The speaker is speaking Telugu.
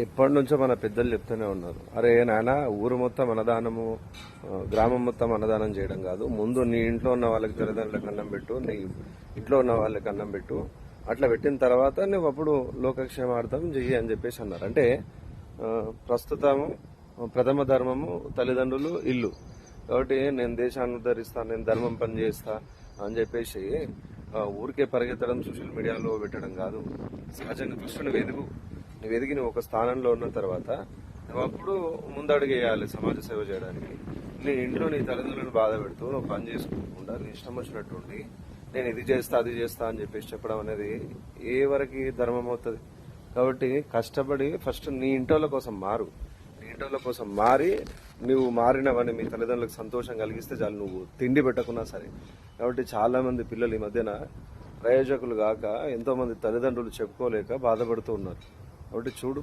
ఎప్పటి నుంచో మన పెద్దలు చెప్తూనే ఉన్నారు, అరే నాయన ఊరు మొత్తం అన్నదానము, గ్రామం మొత్తం అన్నదానం చేయడం కాదు, ముందు నీ ఇంట్లో ఉన్న వాళ్ళకి తల్లిదండ్రులకు అన్నం పెట్టు, నీ ఇంట్లో ఉన్న వాళ్ళకి అన్నం పెట్టు, అట్లా పెట్టిన తర్వాత నువ్వు అప్పుడు లోకక్షేమార్థం చెయ్యి అని చెప్పేసి అన్నారు. అంటే ప్రస్తుతము ప్రథమ ధర్మము తల్లిదండ్రులు, ఇల్లు. కాబట్టి నేను దేశాన్ని ఉద్ధరిస్తాను, నేను ధర్మం పని చేస్తా అని చెప్పేసి ఊరికే పరిగెత్తడం, సోషల్ మీడియాలో పెట్టడం కాదు. సహజంగా ఫస్ట్ నువ్వు ఎదిగి నువ్వు ఒక స్థానంలో ఉన్న తర్వాత నువ్వు అప్పుడు ముందడుగేయాలి సమాజ సేవ చేయడానికి. నీ ఇంట్లో నీ తల్లిదండ్రులను బాధ పెడుతూ నువ్వు పని చేసుకోకుండా నీ ఇష్టం వచ్చినట్టు ఉండి నేను ఇది చేస్తా అది చేస్తా అని చెప్పేసి చెప్పడం అనేది ఏ వరకు ధర్మం అవుతుంది? కాబట్టి కష్టపడి ఫస్ట్ నీ ఇంటోళ్ళ కోసం మారు. నీ ఇంటోళ్ళ కోసం మారి నువ్వు మారినవని మీ తల్లిదండ్రులకు సంతోషం కలిగిస్తే చాలు, నువ్వు తిండి పెట్టకున్నా సరే. కాబట్టి చాలా మంది పిల్లలు ఈ మధ్యన ప్రయోజకులు కాక ఎంతో మంది తల్లిదండ్రులు చెప్పుకోలేక బాధపడుతూ ఉన్నారు. కాబట్టి చూడు.